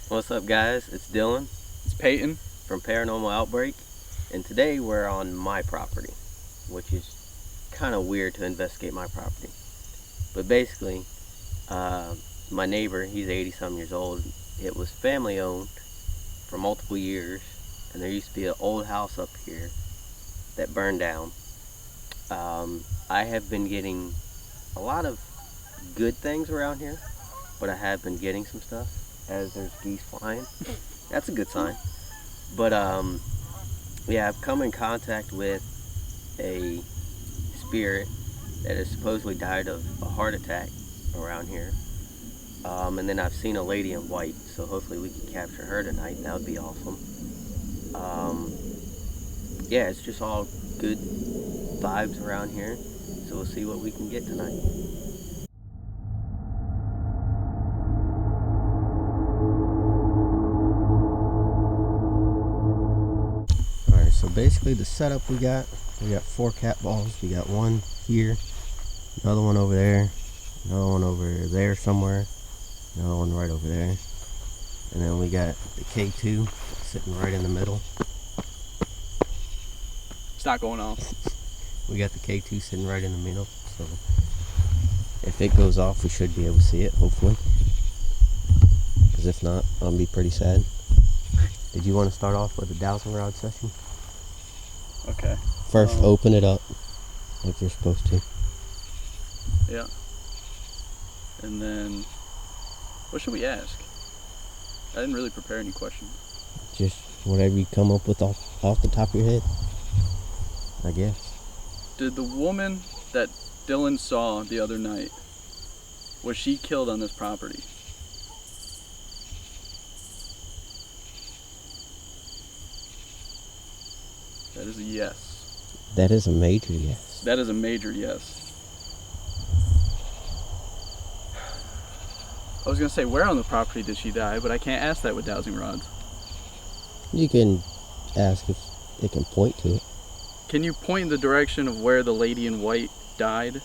What's up, guys? It's Dylan It's Peyton. from Paranormal Outbreak, and today we're on my property, which is kind of weird to investigate my property. But basically, my neighbor, he's 80-some years old. It was family owned for multiple years, and there used to be an old house up here that burned down. I have been getting a lot of good things around here, but I have been getting some stuff as there's geese flying. That's a good sign. But yeah, I've come in contact with a spirit that has supposedly died of a heart attack around here. And then I've seen a lady in white, so hopefully we can capture her tonight. That would be awesome. Yeah, it's just all good vibes around here, so we'll see what we can get tonight. Alright, so basically the setup we got 4 cat balls. We got one here, another one over there, another one over there somewhere, another one right over there, and then we got the K2 sitting right in the middle. It's not going off. We got the K2 sitting right in the middle, so if it goes off, we should be able to see it, hopefully. Because if not, I'll be pretty sad. Did you want to start off with a dowsing rod session? Okay. First, open it up like you're supposed to. Yeah. And then, what should we ask? I didn't really prepare any questions. Just whatever you come up with off the top of your head, I guess. Did the woman that Dylan saw the other night, was she killed on this property? That is a yes. That is a major yes. That is a major yes. I was going to say, where on the property did she die, but I can't ask that with dowsing rods. You can ask if it can point to it. Can you point in the direction of where the lady in white died?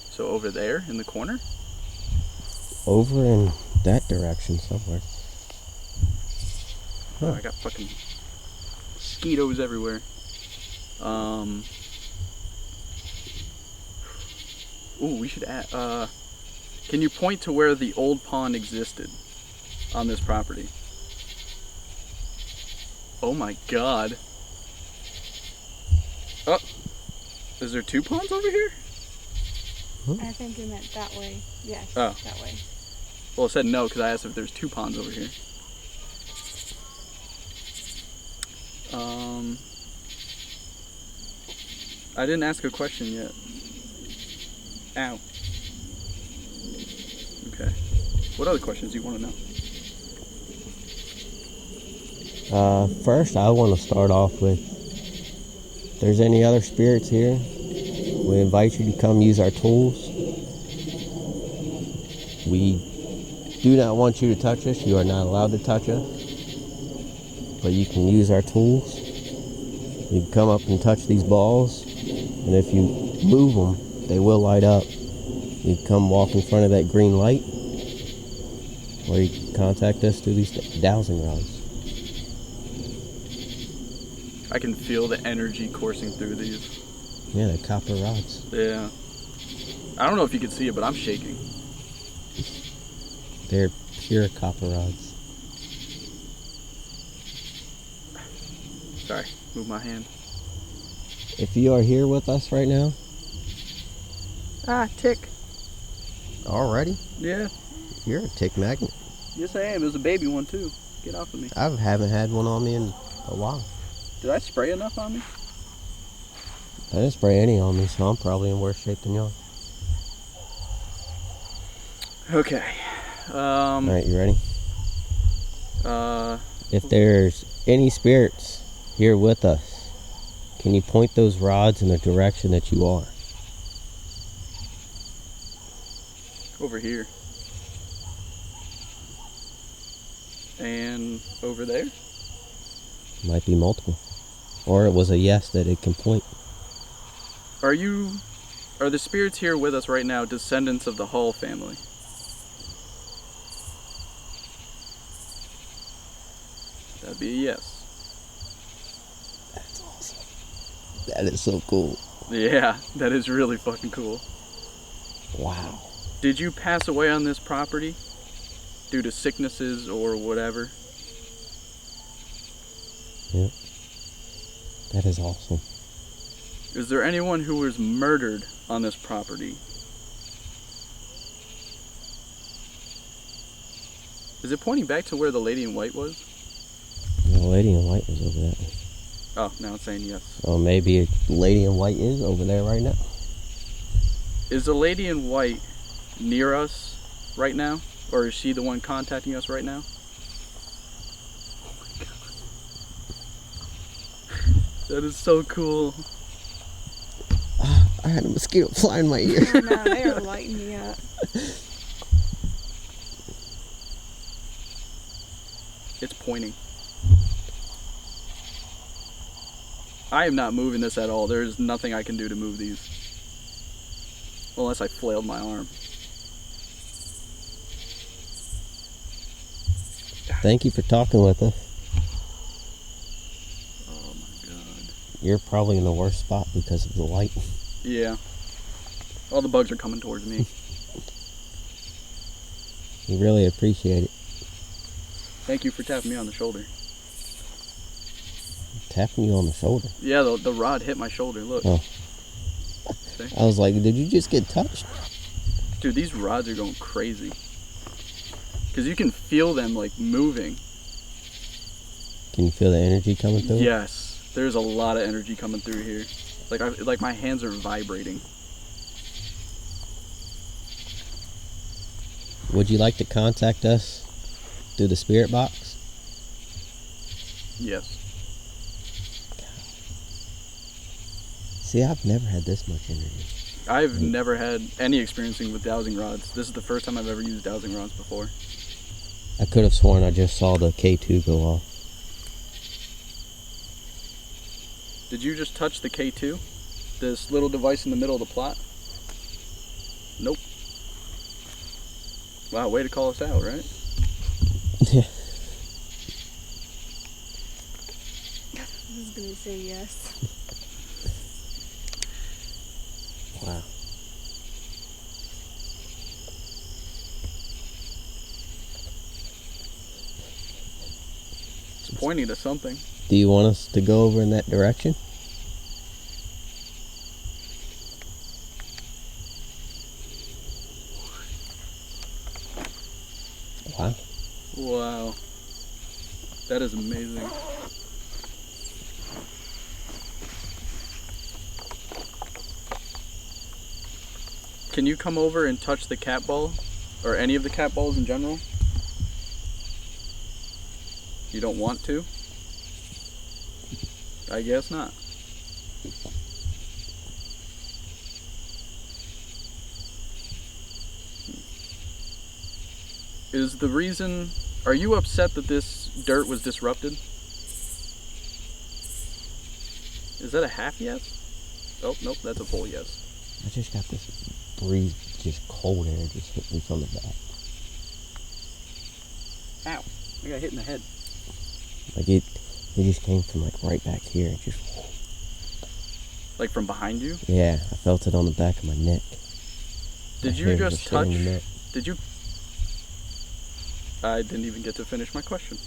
So over there in the corner? Over in that direction somewhere. Oh, I got fucking mosquitoes everywhere. Ooh, we should add, can you point to where the old pond existed on this property? Oh my god. Oh, is there 2 ponds over here? I think you meant that way. Yes, Oh. that way. Well, it said no because I asked if there's 2 ponds over here. I didn't ask a question yet. Ow. Okay. What other questions do you want to know? First, I want to start off with, if there's any other spirits here, we invite you to come use our tools. We do not want you to touch us. You are not allowed to touch us. But you can use our tools. You can come up and touch these balls. And if you move them, they will light up. You can come walk in front of that green light. Or you can contact us through these dowsing rods. I can feel the energy coursing through these. Yeah, they're copper rods. Yeah. I don't know if you can see it, but I'm shaking. They're pure copper rods. Sorry, move my hand. If you are here with us right now, Tick. already, Yeah. you're a tick magnet. Yes, I am. It was a baby one, too. Get off of me. I haven't had one on me in a while. Did I spray enough on me? I didn't spray any on me, so I'm probably in worse shape than y'all. Okay. Alright, you ready? Uh, If there's any spirits here with us, can you point those rods in the direction that you are? over here. And over there? Might be multiple. Or it was a yes that it can point. Are you Are the spirits here with us right now descendants of the Hall family? That'd be a yes. That's awesome. That is so cool. Yeah, that is really fucking cool. Wow. Did you pass away on this property due to sicknesses or whatever? Yep. That is awesome. Is there anyone who was murdered on this property? Is it pointing back to where the lady in white was? The lady in white was over there. Oh, now it's saying yes. Oh, maybe a lady in white is over there right now. Is the lady in white near us right now? Or is she the one contacting us right now? Oh my god. That is so cool. I had a mosquito fly in my ear. I know, they are lighting me up. It's pointing. I am not moving this at all. There's nothing I can do to move these. Unless I flailed my arm. Thank you for talking with us. Oh my god. You're probably in the worst spot because of the light. Yeah. All the bugs are coming towards me. We really appreciate it. Thank you for tapping me on the shoulder. Tapping you on the shoulder. Yeah, the rod hit my shoulder. Look. Oh. See? I was like, did you just get touched? Dude, these rods are going crazy. Because you can feel them, like, moving. Can you feel the energy coming through? Yes. There's a lot of energy coming through here. Like my hands are vibrating. Would you like to contact us through the spirit box? Yes. See, I've never had this much energy. I've never had any experiencing with dowsing rods. This is the first time I've ever used dowsing rods before. I could have sworn I just saw the K2 go off. Did you just touch the K2? This little device in the middle of the plot? Nope. Wow, way to call us out, right? Yeah. I was gonna say yes. Wow. It's pointing to something. Do you want us to go over in that direction? Wow. Wow. That is amazing. Can you come over and touch the cat ball? Or any of the cat balls in general? You don't want to? I guess not. Is the reason... Are you upset that this dirt was disrupted? Is that a half yes? Oh, nope, that's a full yes. I just got this breeze, just cold air just hit me from the back. Ow. I got hit in the head. Like it just came from like right back here. It just... Like from behind you? Yeah, I felt it on the back of my neck. Did My you hair just was standing touch... up. Did you... I didn't even get to finish my question.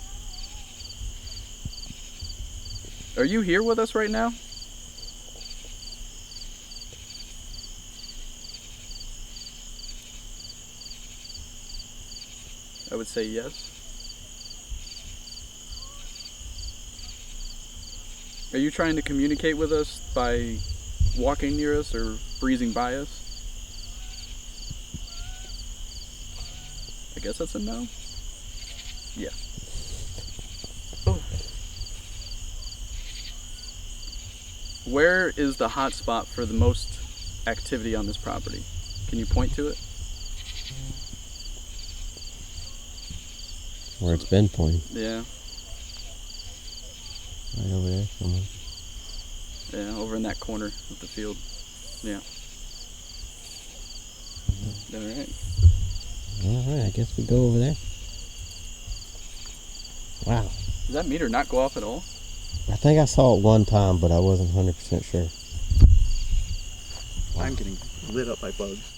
Are you here with us right now? I would say yes. Are you trying to communicate with us by walking near us or breezing by us? I guess that's a no. Yeah. Oh. Where is the hot spot for the most activity on this property? Can you point to it? Where it's been pointing. Yeah. Right over there somewhere. Yeah, over in that corner of the field. Yeah. Alright. Alright, I guess we go over there. Wow. Does that meter not go off at all? I think I saw it one time, but I wasn't 100% sure. Wow. I'm getting lit up by bugs.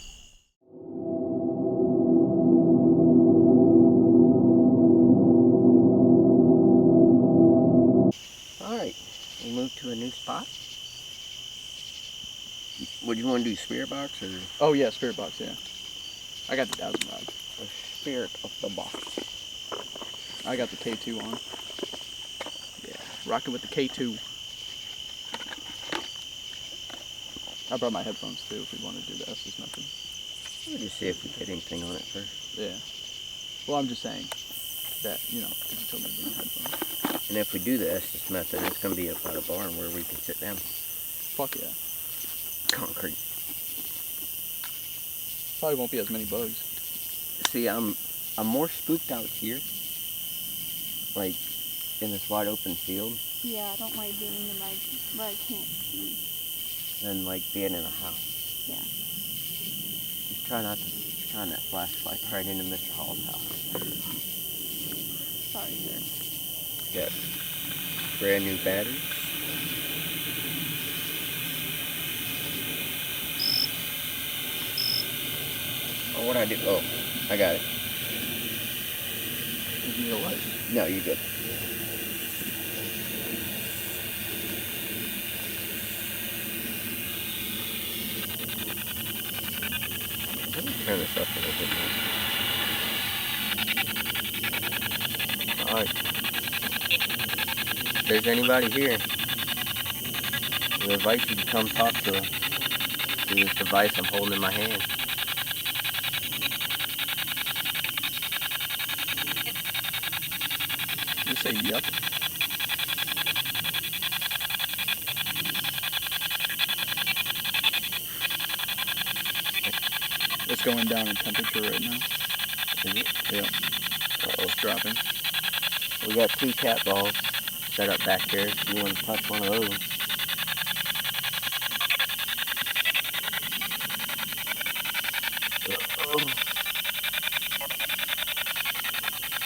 Alright, we moved to a new spot. What do you want to do, spirit box or? Oh yeah, spirit box, yeah. I got the 1000 rod. The spirit of the box. I got the K2 on. Yeah, rocking with the K2. I brought my headphones too if we want to do the Estes method. We'll just see if we get anything on it first. Yeah. Well, I'm just saying that, you know, because you told me to bring headphones. And if we do the Estes method, it's going to be up by the barn where we can sit down. Fuck yeah. Concrete. Probably won't be as many bugs. See, I'm more spooked out here, like in this wide open field, Yeah, I don't like being in like where I can't see. than like being in a house. Yeah. Just try not to shine that flashlight right into Mr. Hall's house. Sorry, sir. Got brand new batteries. Oh, what'd I do? Oh, I got it. Give me a light. No, you're good. Let me turn this up a little bit more. Alright. If there's anybody here, we invite you to come talk to us through this device I'm holding in my hand. You say yep. It's going down in temperature right now. Is it? Yeah. Uh-oh. It's dropping. We got 2 cat balls set up back here if you want to touch one of those.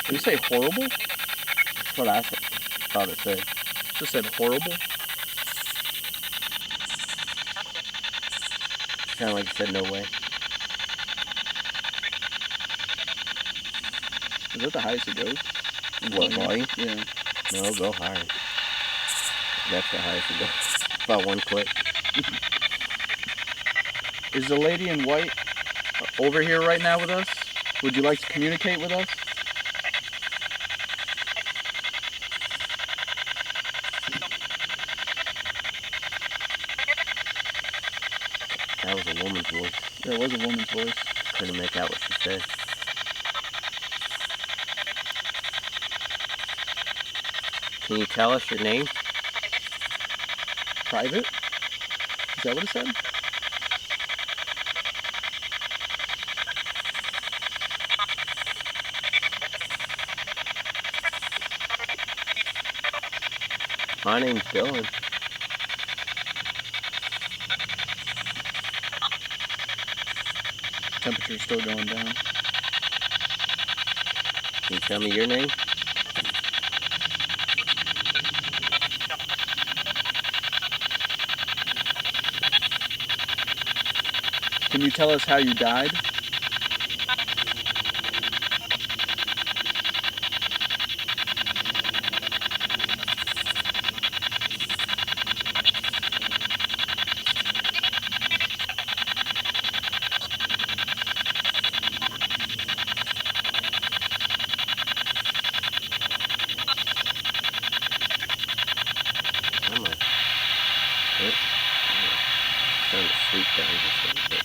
Did you say horrible? That's what I thought it said. Just said horrible? Sounded like it said no way. Is that the highest it goes? What, volume? Yeah. No, go higher. That's the highest it goes. About 1 click. Is the lady in white over here right now with us? Would you like to communicate with us? That was a woman's voice. There was a woman's voice. Couldn't make out what she said. Can you tell us your name? Private? Is that what it said? My name's Dylan. Temperature's still going down. Can you tell me your name? Can you tell us how you died? I'm like, what? I'm trying to sleep down just a little bit.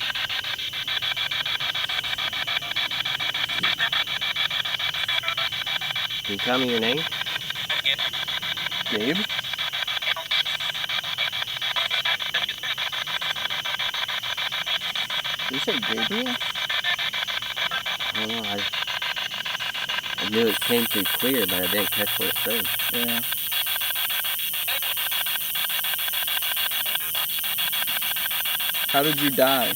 Can you tell me your name? Gabe? Did you say Gabriel? I don't know. I knew it came through clear, but I didn't catch what it said. Yeah. How did you die?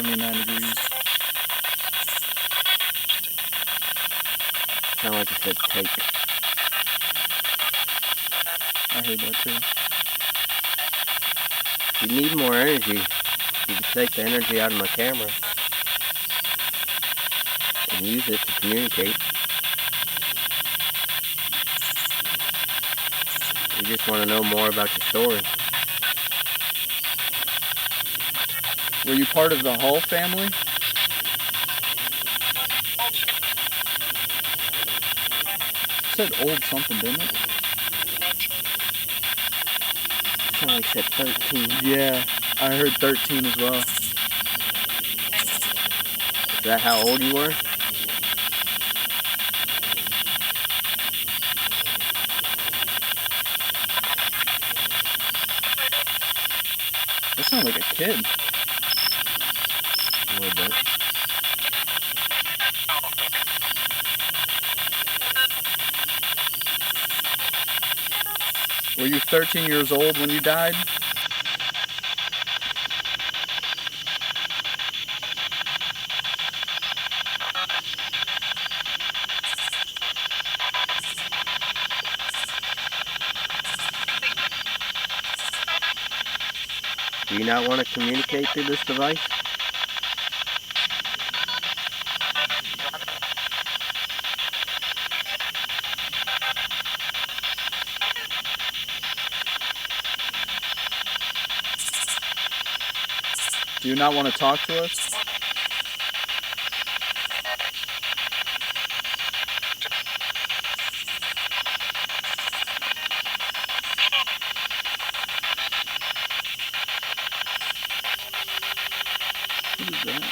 79 degrees. Sound like it said take. I heard that too. If you need more energy, you can take the energy out of my camera and use it to communicate. We just want to know more about your story. Were you part of the Hull family? It said old something, didn't it? Sound like it said 13. Yeah, I heard 13 as well. Is that how old you were? That sounds like a kid. A little bit. Were you 13 years old when you died? Do you not want to communicate through this device? Do you not want to talk to us? What is that?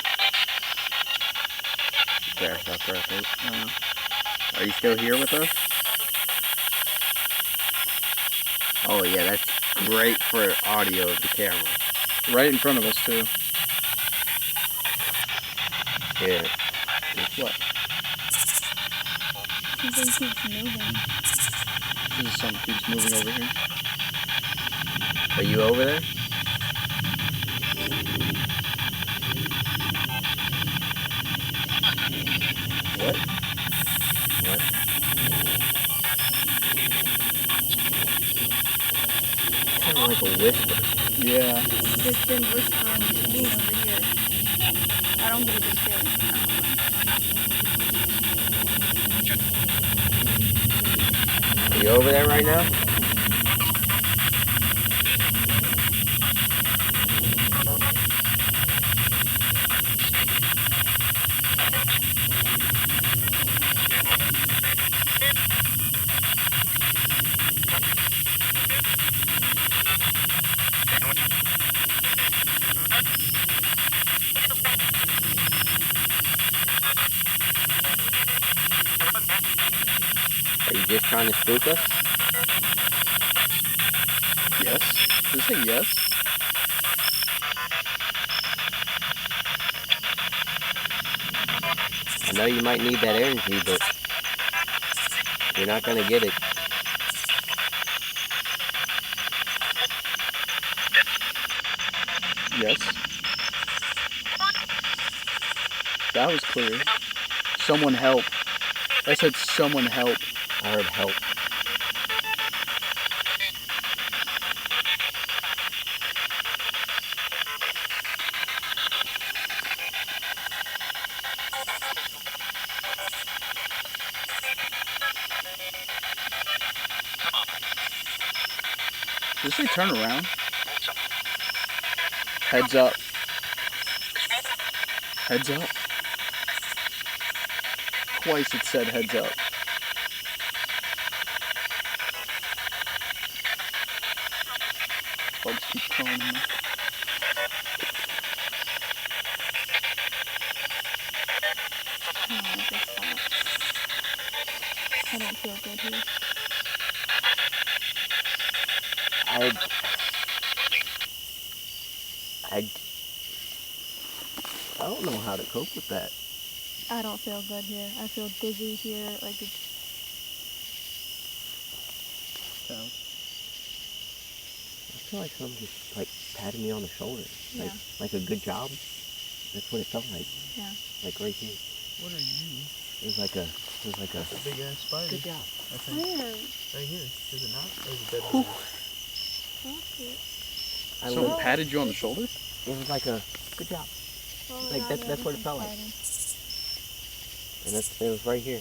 Grasshopper, I think. Are you still here with us? Oh yeah, that's great for audio of the camera. Right in front of us too. Yeah. It's what? Something keeps moving. This is something keeps moving over here. Are you over there? What? What? Sounded like a whisper. Yeah. It's been whispering to me over here. I don't get a good feeling. Are you over there right now? Are you just trying to spook us? Yes. Did it say yes? I know you might need that energy, but you're not gonna get it. Yes. That was clear. Someone help. I said someone help. I heard help. Did it say turn around? Heads up. Heads up. Twice it said heads up. Bugs keep crawling in there. Oh, this sucks. I don't feel good here. I don't know how to cope with that. I don't feel good here. I feel dizzy here. Like it's. I feel like someone just like patted me on the shoulder. Yeah. Like a good job. That's what it felt like. Yeah. Like right here. What are you? It was like a That's a big ass spider. good job. I think. Where? Right here. Is it not? Or is it dead? Fuck it. Someone patted you on the shoulder? It was like a good job. Oh, Like, God, that's what it felt like. And it was right here.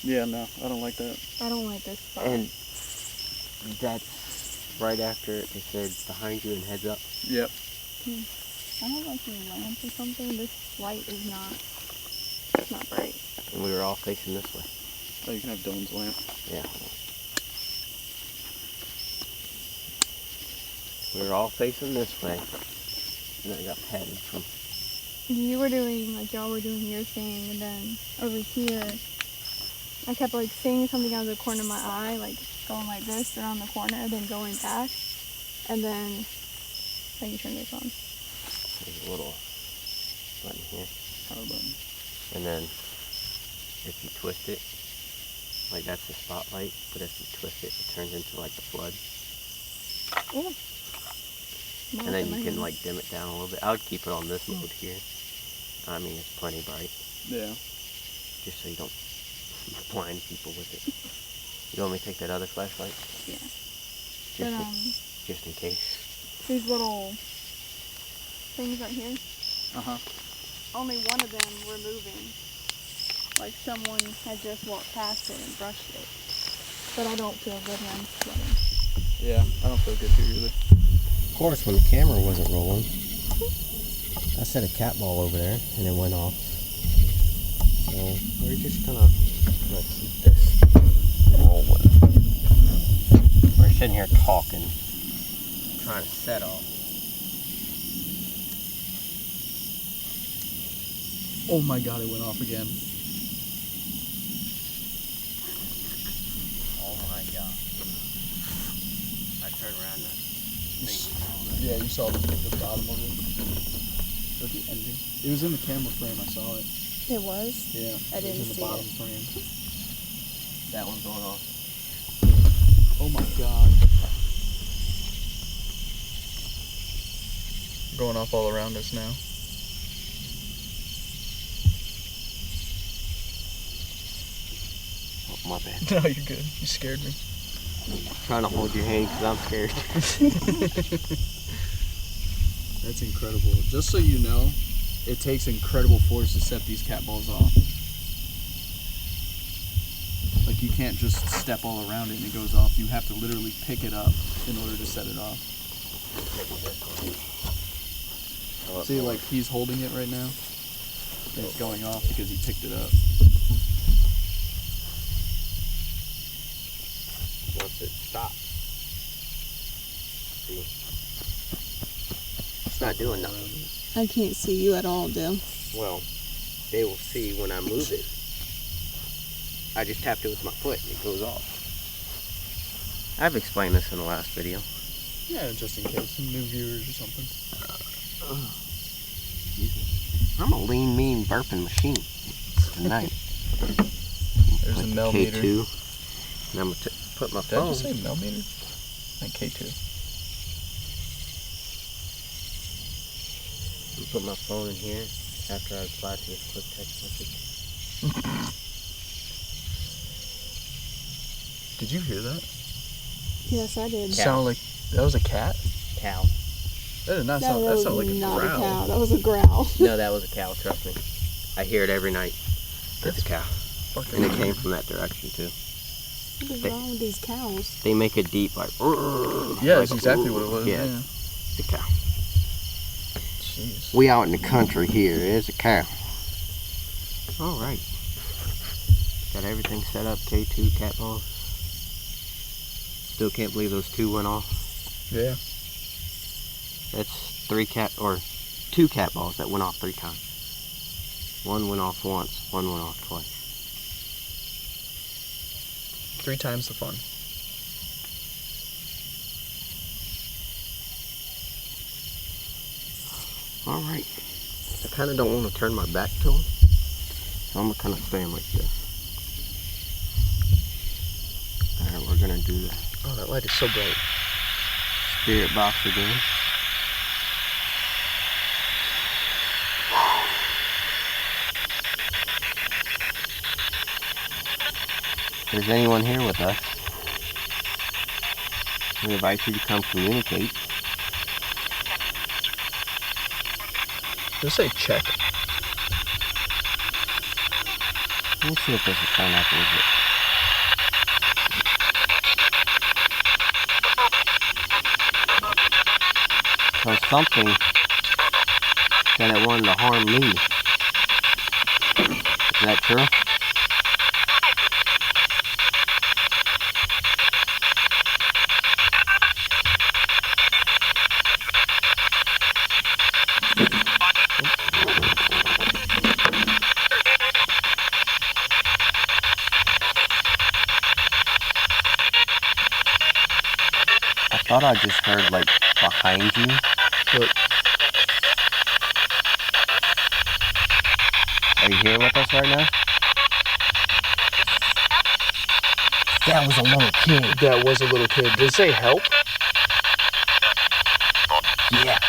Yeah, no, I don't like that. I don't like this spot. And that's right after it said behind you and heads up. Yep. I don't like your lamp or something. This light is not. It's not bright. And we were all facing this way. Oh, you can have Dylan's lamp. Yeah. We were all facing this way. And then I got patted from. You were doing, like, y'all were doing your thing, and then over here, I kept, like, seeing something out of the corner of my eye, like, going like this around the corner, then going back, and then, how you turn this on? There's a little button here. Power button. And then if you twist it, like that's the spotlight, but if you twist it, it turns into like the flood. Ooh. And then you can like dim it down a little bit. I would keep it on this mode here. I mean, it's plenty bright. Yeah. Just so you don't blind people with it. You want me to take that other flashlight? Yeah. Just in case. These little things right here, Uh-huh. only one of them were moving. Like someone had just walked past it and brushed it. But I don't feel good when I'm sweating. Yeah, I don't feel good here either. Of course, when the camera wasn't rolling, I set a cat ball over there and it went off. So we're just gonna keep this rolling. We're sitting here talking, trying to set off. Oh my god, it went off again. Oh my god. I turned around and Yeah, you saw the bottom of it. Or the ending. It was in the camera frame, I saw it. It was? Yeah. I didn't It was in the see bottom it. frame. that one's going off. Oh my god. Going off all around us now. Oh, my bad. No, you're good. You scared me. I'm trying to hold your hand because I'm scared. That's incredible. Just so you know, it takes incredible force to set these cat balls off. Like, you can't just step all around it and it goes off. You have to literally pick it up in order to set it off. See, like, he's holding it right now. And it's going off because he picked it up. Once it stops. See? It's not doing nothing. I can't see you at all, Dill. Well, they will see when I move it. I just tapped it with my foot and it goes off. I've explained this in the last video. Yeah, just in case some new viewers or something. I'm a lean, mean burping machine tonight. There's Like a millimeter. K2. And I'm going to put my Did I phone. just say millimeter? Like K2. I'm put my phone in here after I reply to this quick text message. Did you hear that? Yes, I did. Cow. Sound like that was a cat? Cow. That did not No, sound. that That was sounded like a not growl. a cow. That was a growl. No, that was a cow, trust me. I hear it every night. It's a cow. Fucking And it came from that direction too. What is wrong with these cows? They make a deep like. Yeah, like that's exactly what it was. Yeah, Yeah. it's a cow. Jeez. We out in the country here. It's a cow. All right. Got everything set up. K2 cat balls. Still can't believe those two went off. Yeah. That's two cat balls that went off 3 times. One went off once. One went off twice. 3 times the fun. All right. I kind of don't want to turn my back to them, so I'm gonna kind of stand like this. All right, we're gonna do the Oh, that light is so bright. spirit box again. there's anyone here with us, we invite you to come communicate. Does it say check? Let me see if this is coming up legit. So something said it wanted to harm me. Is that true? I thought I just heard like behind you. Look. Are you here with us right now? That was a little kid. That was a little kid. Did it say help? Yeah.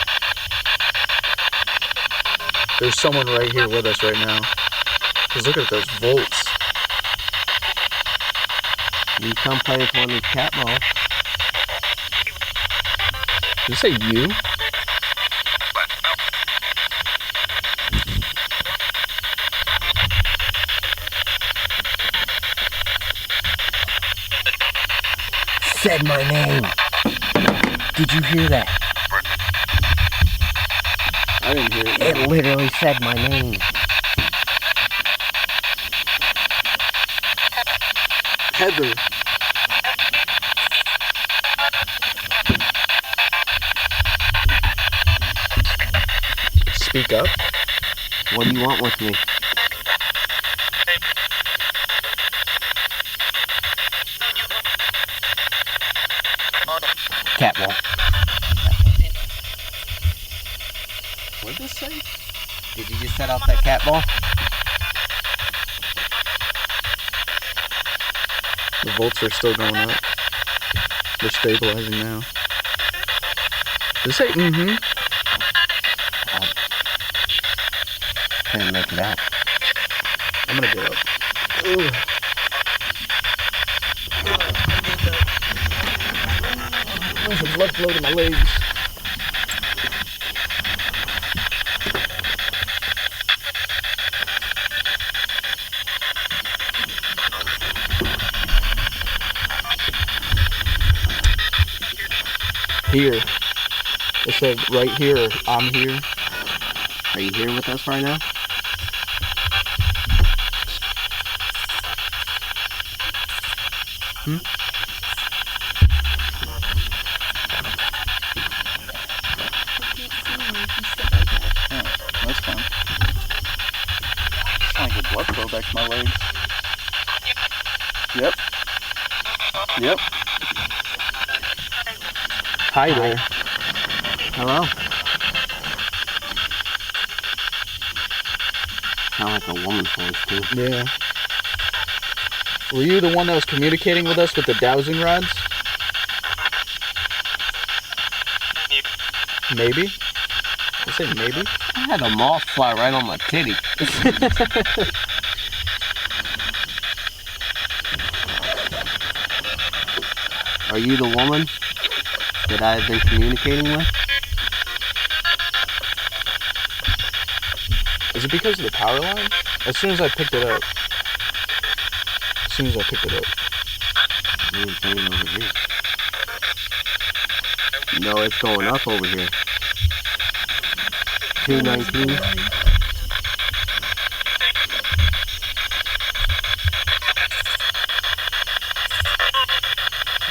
There's someone right here with us right now. Because look at those volts. You come play with one of these cat balls. Did it say you? Said my name. Did you hear that? I didn't hear it. It literally said my name. Heather. Speak up. What do you want with me? Cat ball. What did this say? Did you just set off that cat ball? The volts are still going up. They're stabilizing now. Did it say mm-hmm? Couldn't make it out. I'm gonna get up. Ugh. There's a blood flow to my legs. Here. It said right here, I'm here. Are you here with us right now? Hmm? Oh, that's fine. Just trying to get blood flow back to my legs. Yep. Yep. Hi there. Hello? Sound like a woman's voice too. Yeah. Were you the one that was communicating with us with the dowsing rods? Maybe? I say maybe? I had a moth fly right on my titty. Are you the woman that I have been communicating with? Is it because of the power line? As soon as I picked it up. I didn't say it over here. No, it's going up over here. 219.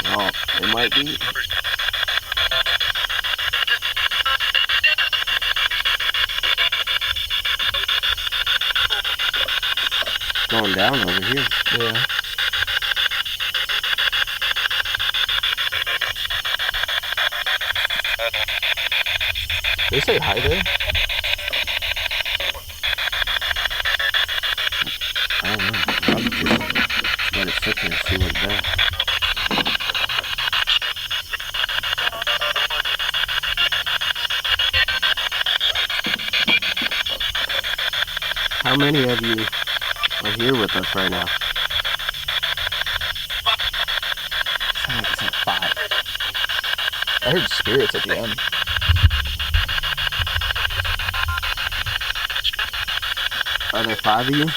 Oh, it might be. Going down over here. Yeah. They say hi there? I don't know. I'll just let it sit there and see what it does. How many of you are here with us right now? 5. I heard spirits at the end. Are there 5 of you?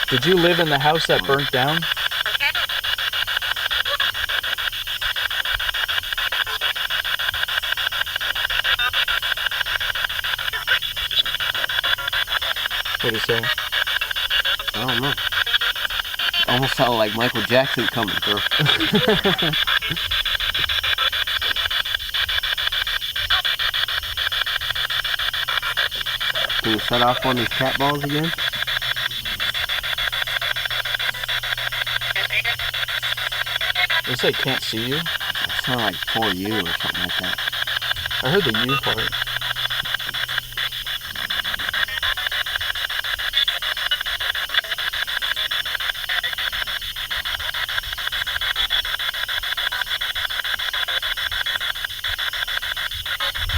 Did you live in the house that burnt down? What do you say? I don't know. Almost sounded like Michael Jackson coming through. Can you shut off on these cat balls again? They say can't see you. It sounded like for you or something like that. I heard the you part.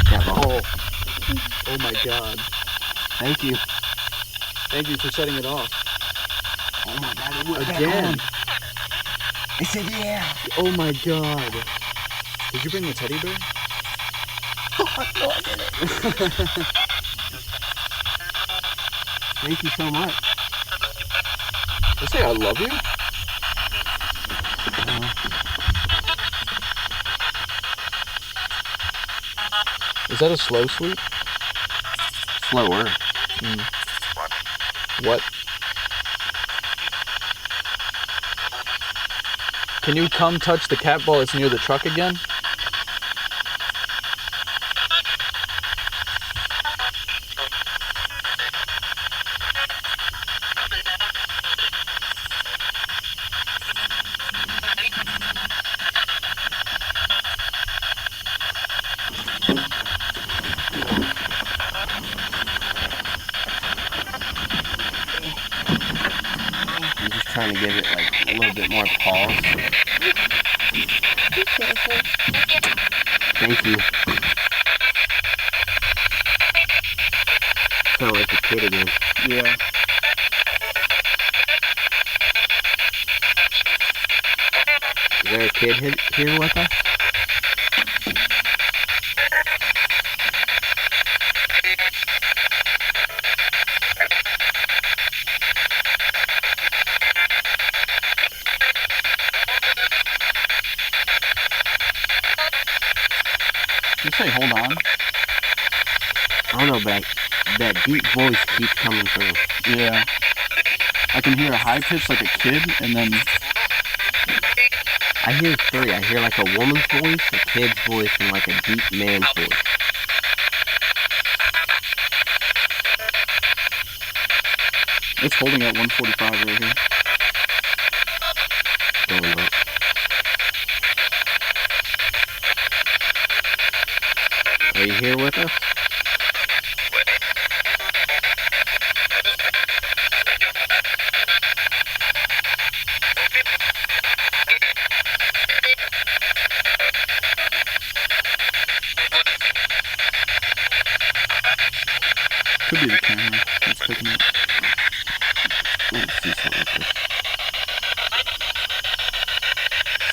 Cat ball. Oh my god. Thank you. Thank you for setting it off. Oh my god, it went Again. I said yeah. Oh my god. Did you bring the teddy bear? No, I didn't. Thank you so much. They say I love you? Is that a slow sleep? Slower. What? Can you come touch the cat ball that's near the truck again? I'm just trying to give it like a little bit more pause. Be careful. Thank you. Sound like a kid again. Yeah. Is there a kid here with us? You say hold on? I don't know, but that deep voice keeps coming through. Yeah. I can hear a high pitch like a kid, and then I hear 3. I hear like a woman's voice, a kid's voice, and like a deep man's voice. it's holding at 145 right here. Going up. Are you here with us? Could be the camera that's picking up. Let's see something first.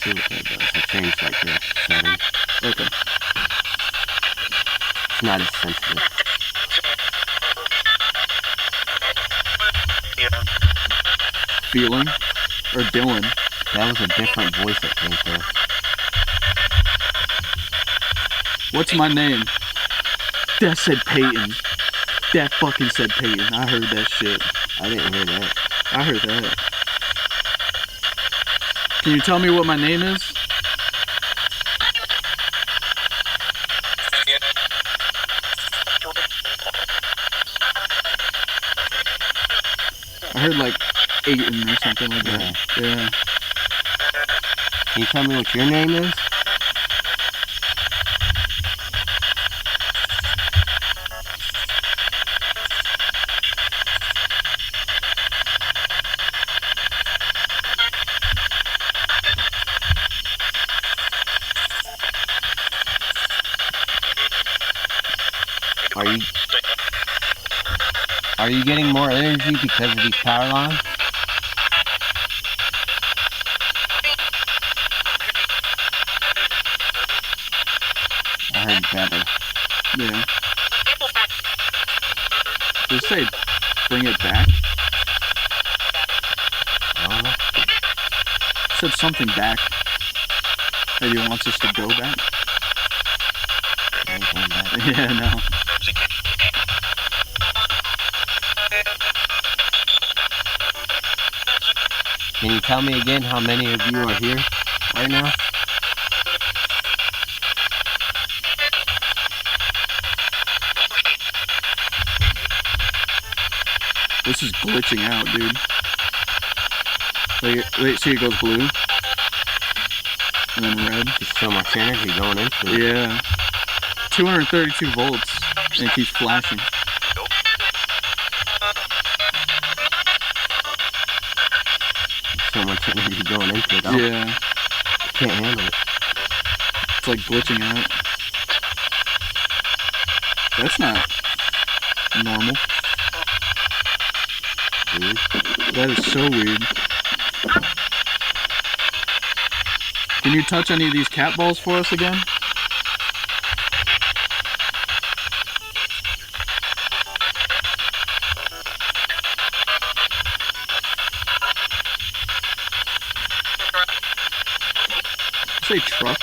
See what that does. It changed like the setting. Okay. It's not as sensitive. Feeling? Or Dylan? That was a different voice that came through. What's my name? That said Peyton. That fucking said Peyton. I heard that shit. I didn't hear that. I heard that. Can you tell me what my name is? I heard like Aiton or something like that. Yeah. Can you tell me what your name is? Are you getting more energy because of these power lines? I heard better. Yeah. Did it say bring it back? I don't know. It said something back. Maybe it wants us to go back? Anything back. Yeah, no. Can you tell me again how many of you are here right now? This is glitching out, dude. Wait, see it goes blue? And then red? Just so much energy going into it. Yeah. 232 volts. And it keeps flashing. So much energy going into it. Yeah. I can't handle it. It's like glitching out. That's not normal. Weird. That is so weird. Can you touch any of these cat balls for us again? Say truck.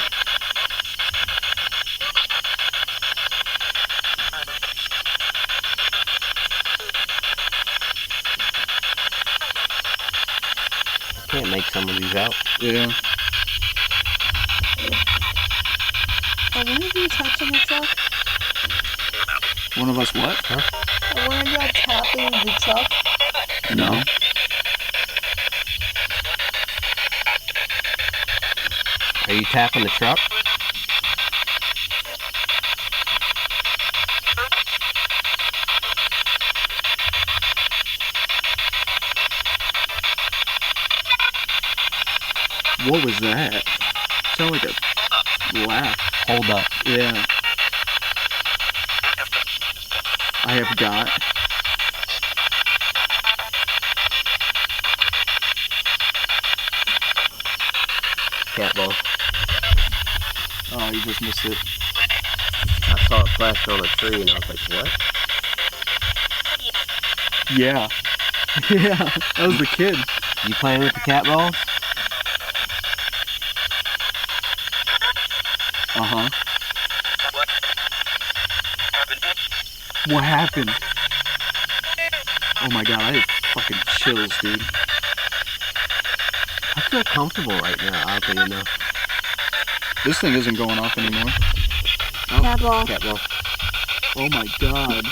I can't make some of these out. Yeah. Are one of you touching the truck? One of us what? Huh? Are one of you tapping the truck? No. Are you tapping the truck? What was that? Sounded like a laugh. Hold up. Yeah. I have got. Cat ball. Oh, you just missed it. I saw it flash on a tree and I was like, what? Yeah. Yeah, that was the kid. You playing with the cat balls? Uh-huh. What happened? Oh my god, I have fucking chills, dude. I feel comfortable right now, oddly enough. This thing isn't going off anymore. Cat ball. Cat ball. Oh my god.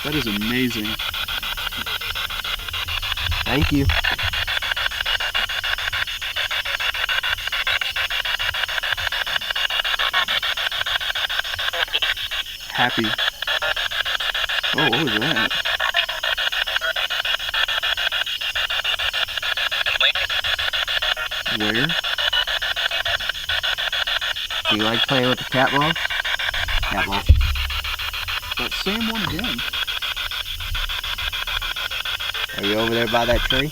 That is amazing. Thank you. Happy. Oh, what was that? Where? Do you like playing with the cat ball? Cat ball. That same one again. Are you over there by that tree?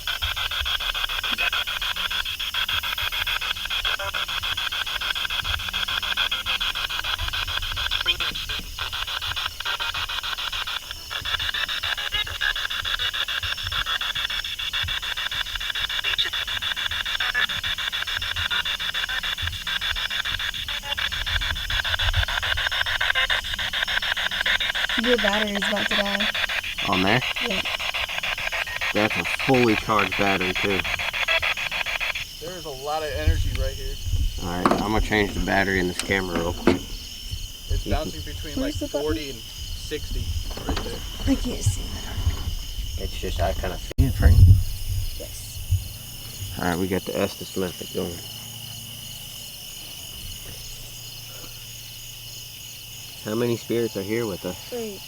Your battery is about to die. On there? Yeah. That's a fully charged battery too. There's a lot of energy right here. Alright, I'm gonna change the battery in this camera real quick. It's bouncing between Where's the button? 40 and 60 right there. I can't see that. It's just, I kind of see it, Frank. Yes. Alright, we got the Estes method going. How many spirits are here with us? Wait,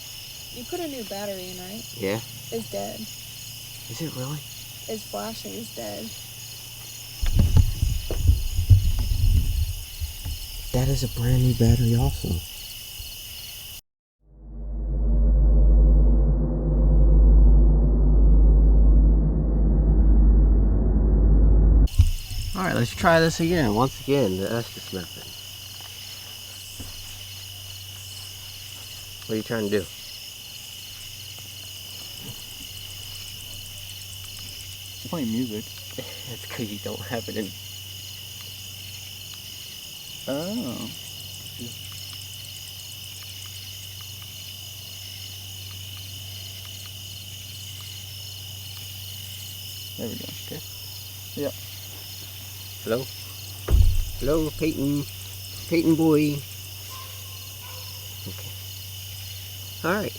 you put a new battery in, right? Yeah? It's dead. Is it really? It's flashing. It's dead. That is a brand new battery also. Alright, let's try this again. Once again, the Estes method. What are you trying to do? Playing music. It's because you don't have it in. Oh. There we go. Okay. Yeah. Hello? Hello, Peyton. Peyton boy. Okay. Alright.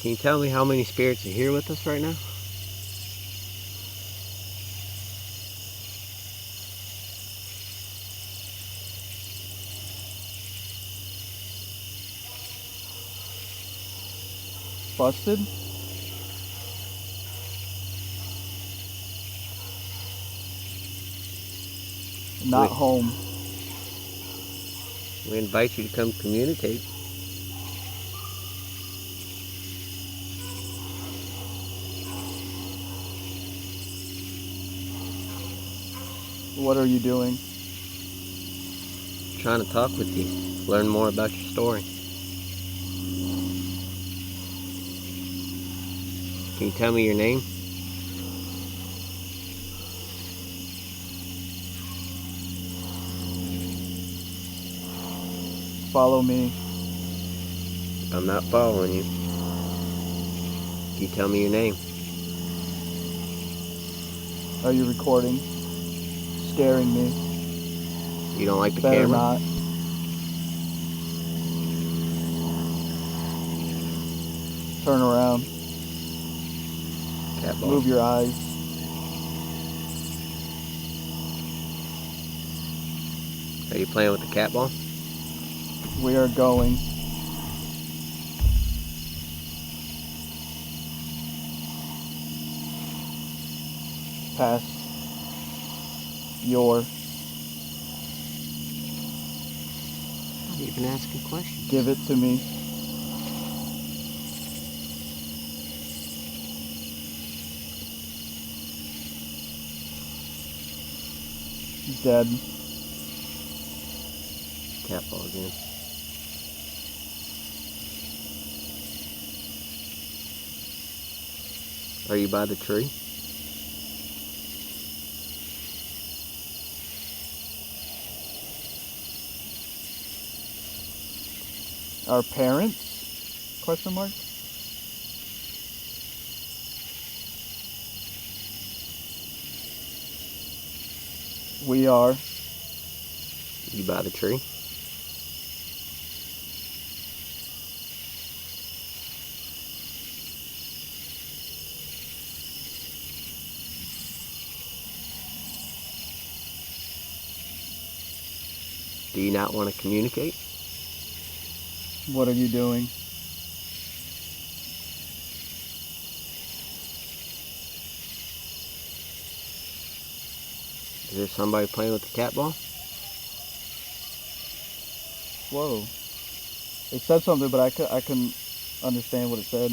Can you tell me how many spirits are here with us right now? Busted? Not Wait. home. We invite you to come communicate. What are you doing? Trying to talk with you. Learn more about your story. Can you tell me your name? Follow me. I'm not following you. Can you tell me your name? Are you recording? Scaring me. You don't like the Better camera? not. Turn around. Cat ball. Move your eyes. Are you playing with the cat ball? We are going. Past your. I'm not even asking questions. Give it to me. Dead. Cat ball again. Are you by the tree? Our parents? Question mark. We are. You by the tree? Do you not want to communicate? What are you doing? Is there somebody playing with the cat ball? Whoa. It said something, but I couldn't understand what it said.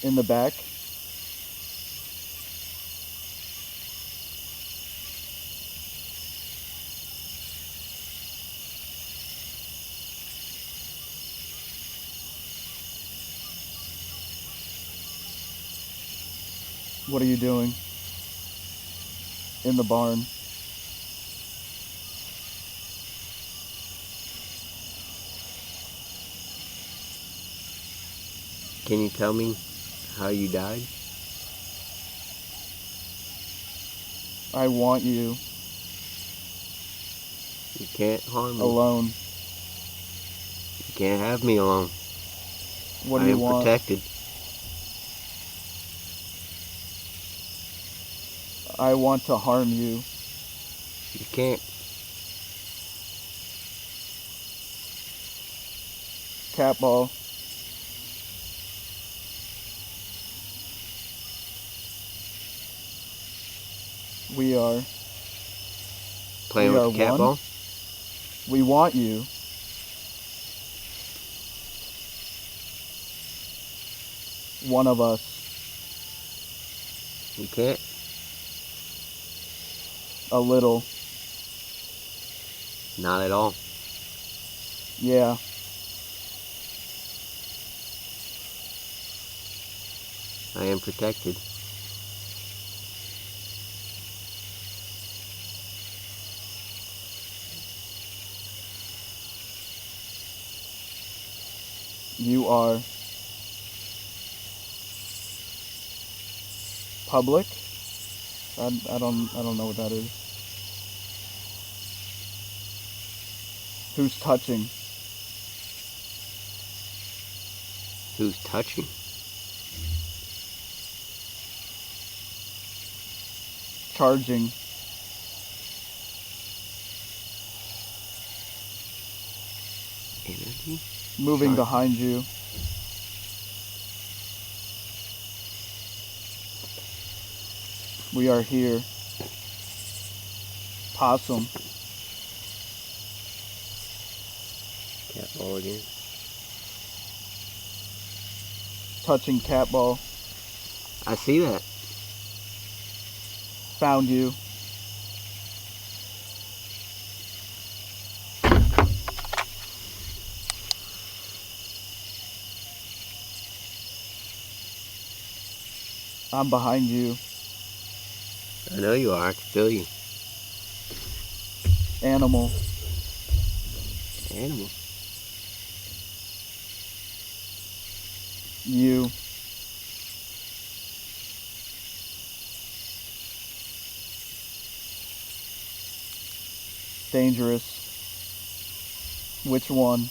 In the back. What are you doing? In the barn. Can you tell me how you died? I want you You can't harm me. alone. You can't have me alone. What do I you am want? protected. I want to harm you. You can't. Cat ball. We are. Playing We with are the cat one. ball? We want you. One of us. You can't? A little. Not at all. Yeah. I am protected. You are public? I don't know what that is. Who's touching? Who's touching? Charging. Energy? Moving Charge. behind you. We are here. Possum. Cat ball again. Touching cat ball. I see that. Found you. I'm behind you. I know you are. I can feel you. Animal. Animal. You. Dangerous. Which one?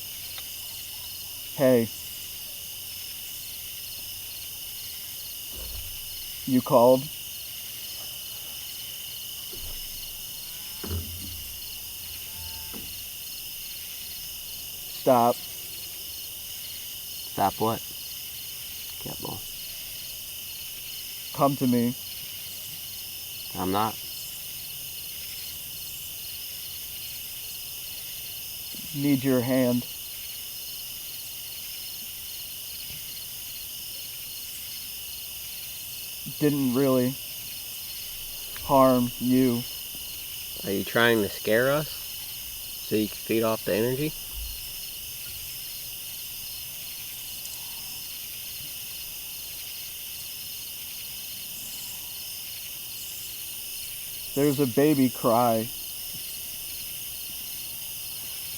Hey. You called? Stop. Stop what? Cat ball. Come to me. I'm not. Need your hand. Didn't really harm you. Are you trying to scare us so you can feed off the energy? There's a baby cry.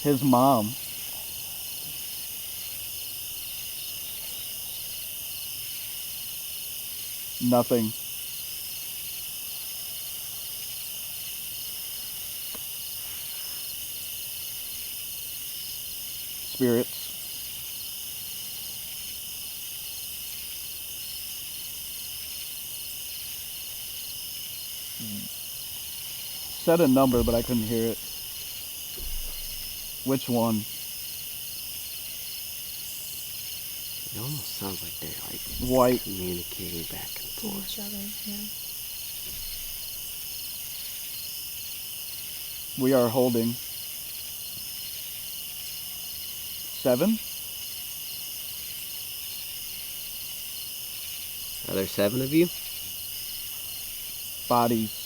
His mom. Nothing. Spirits. Said a number, but I couldn't hear it. Which one? It almost sounds like they're like White. communicating back and To forth. each other, yeah. We are holding 7. Are there 7 of you? Bodies.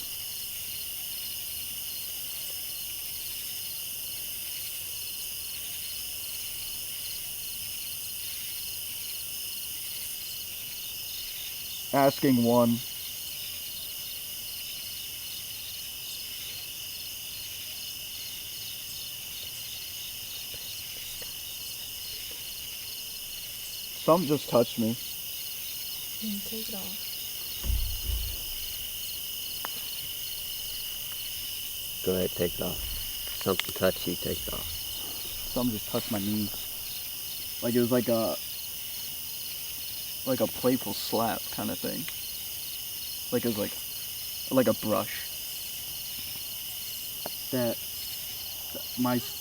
Asking one. Some just touched me. Take it off. Go ahead, take it off. Something touched you, take it off. Some just touched my knee. Like it was like a playful slap kind of thing. Like it was like a brush. That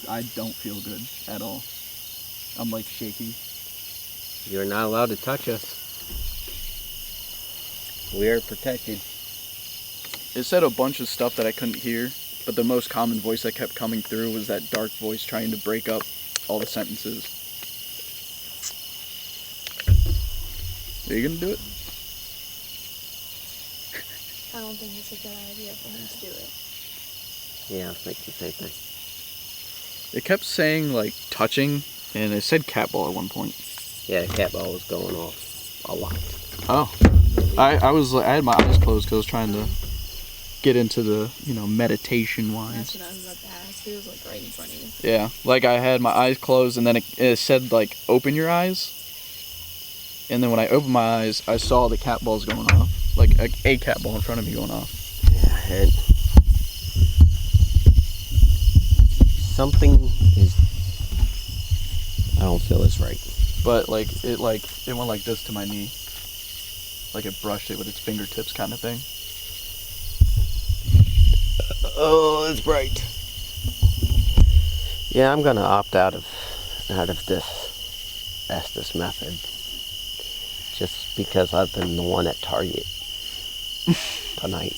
I don't feel good at all. I'm like shaking. You're not allowed to touch us. We are protected. It said a bunch of stuff that I couldn't hear, but the most common voice that kept coming through was that dark voice trying to break up all the sentences. Are you gonna do it? I don't think it's a good idea for him to do it. Yeah, I was thinking the same thing. It kept saying, like, touching, and it said cat ball at one point. Yeah, the cat ball was going off a lot. Oh. I had my eyes closed because I was trying to get into the, meditation wise. That's what I was about to ask. It was like right in front of you. Yeah, like I had my eyes closed, and then it said, like, open your eyes. And then when I opened my eyes, I saw the cat balls going off. Like a cat ball in front of me going off. Yeah, I had something is. I don't feel is right. But it went like this to my knee. Like it brushed it with its fingertips kind of thing. Oh, it's bright. Yeah, I'm gonna opt out of this Estes method. Just because I've been the one at Target tonight.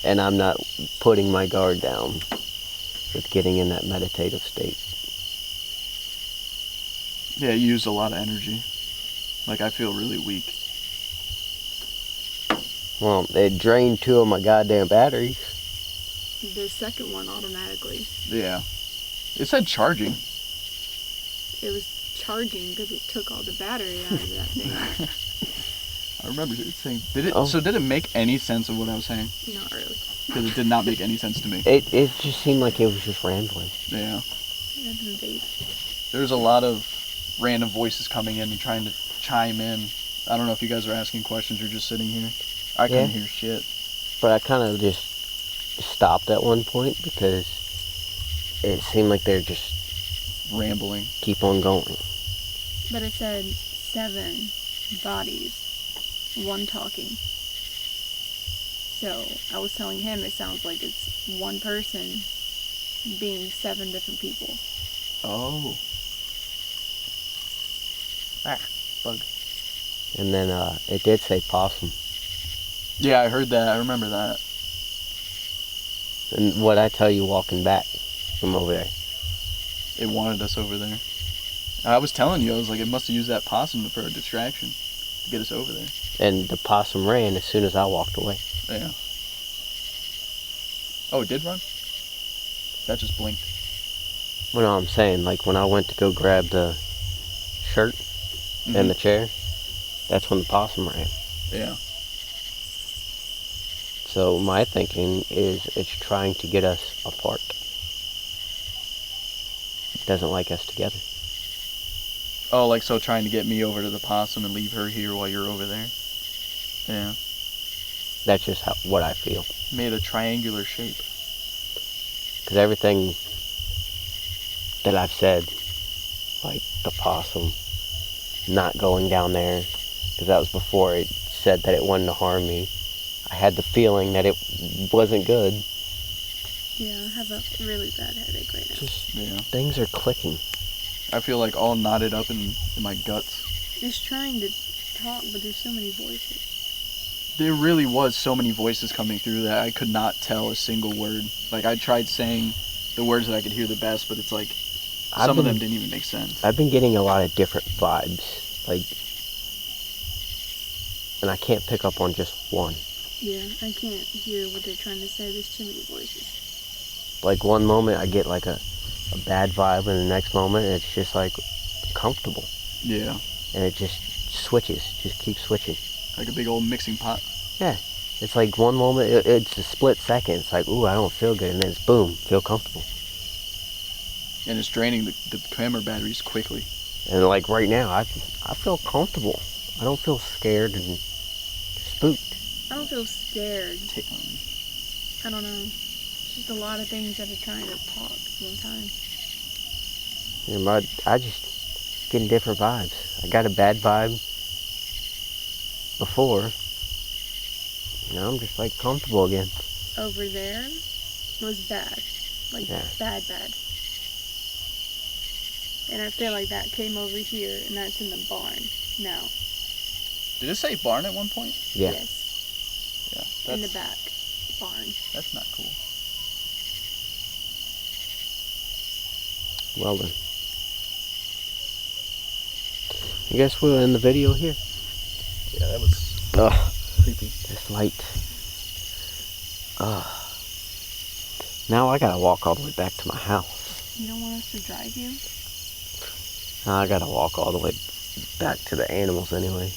And I'm not putting my guard down with getting in that meditative state. Yeah, it used a lot of energy. Like, I feel really weak. Well, it drained 2 of my goddamn batteries. The second one automatically. Yeah. It said charging. It was charging because it took all the battery out of that thing. I remember it saying... So did it make any sense of what I was saying? Not really. Because it did not make any sense to me. It just seemed like it was just rambling. Yeah. That's a vape. There's a lot of random voices coming in and trying to chime in. I don't know if you guys are asking questions or just sitting here. I couldn't hear shit. But I kind of just stopped at one point because it seemed like they're just rambling. Keep on going. But it said 7 bodies, 1 talking. So I was telling him it sounds like it's one person being 7 different people. Oh. Bug. And then it did say possum. Yeah, I heard that. I remember that. And what I tell you walking back from over there. It wanted us over there. I was telling you, I was like, it must have used that possum for a distraction to get us over there. And the possum ran as soon as I walked away. Yeah. Oh, it did run? That just blinked. Well, no, I'm saying, like, when I went to go grab the shirt and the chair, that's when the possum ran. Yeah. So my thinking is it's trying to get us apart. It doesn't like us together. Oh, like so trying to get me over to the possum and leave her here while you're over there? Yeah. That's just what I feel. Made a triangular shape. Because everything that I've said, like the possum, not going down there, because that was before it said that it wanted to harm me. I had the feeling that it wasn't good. Yeah, I have a really bad headache right now. Just, things are clicking. I feel like all knotted up in my guts. It's trying to talk, but there's so many voices. There really was so many voices coming through that I could not tell a single word. Like, I tried saying the words that I could hear the best, but it's like, some of them didn't even make sense. I've been getting a lot of different vibes, like, and I can't pick up on just one. Yeah, I can't hear what they're trying to say. There's too many voices. Like, one moment I get like a bad vibe, and the next moment it's just like comfortable. Yeah. And it just switches, just keeps switching. Like a big old mixing pot. Yeah. It's like one moment, it's a split second. It's like, ooh, I don't feel good. And then it's boom, feel comfortable. And it's draining the camera batteries quickly. And like right now, I feel comfortable. I don't feel scared and spooked. I don't feel scared. I don't know. It's just a lot of things that are trying to talk at one time. Yeah, I just getting different vibes. I got a bad vibe before. Now I'm just like comfortable again. Over there was bad. Like bad. And I feel like that came over here and that's in the barn now. Did it say barn at one point? Yeah. Yes. Yeah. In the back barn. That's not cool. Well then. I guess we'll end the video here. Yeah, that was creepy. This light Now I gotta walk all the way back to my house. You don't want us to drive you? Now I gotta walk all the way back to the animals anyway.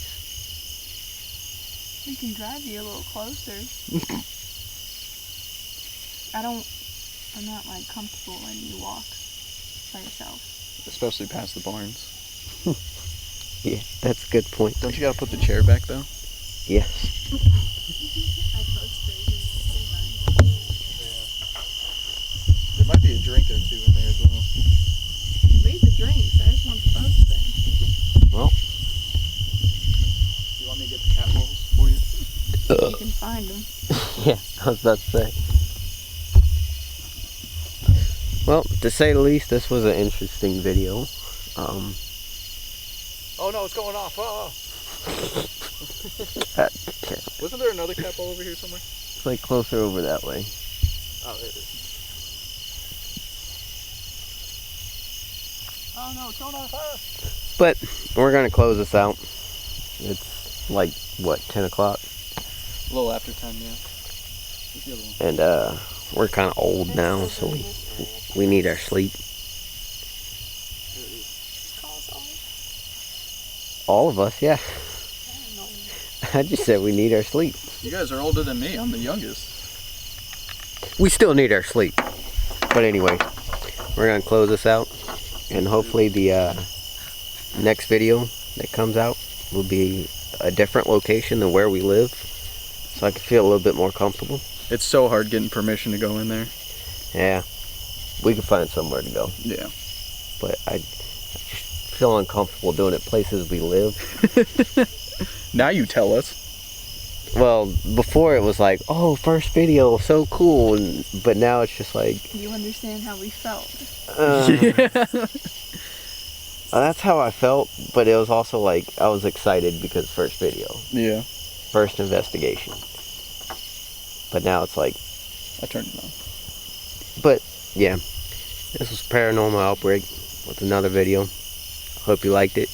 We can drive you a little closer. I'm not like comfortable letting you walk by yourself. Especially past the barns. Yeah, that's a good point. Don't you gotta put the chair back though? Yes. There might be a drink or two in there as well. Leave the drinks. I just want the boat thing. Well. You want me to get the cat balls for you? You can find them. Yeah, I was about to say. Well, to say the least, this was an interesting video. Oh no, it's going off. Oh. Wasn't there another cat ball over here somewhere? It's like closer over that way. Oh, there it is. Oh no, it's going on fire. But we're gonna close this out. It's like what, 10 o'clock? A little after 10, yeah. Where's the other one? And we're kind of old now, so we need our sleep. All of us, yeah. I just said we need our sleep. You guys are older than me. I'm the youngest. We still need our sleep. But anyway, we're gonna close this out, and hopefully the next video that comes out will be a different location than where we live, so I can feel a little bit more comfortable. It's so hard getting permission to go in there. Yeah, we can find somewhere to go. Yeah. But I just feel uncomfortable doing it places we live. Now you tell us. Well, before it was like, oh, first video, so cool, but now it's just like... You understand how we felt. Yeah. That's how I felt, but it was also like, I was excited because first video. Yeah. First investigation. But now it's like... I turned it on. But, yeah. This was Paranormal Outbreak with another video. Hope you liked it.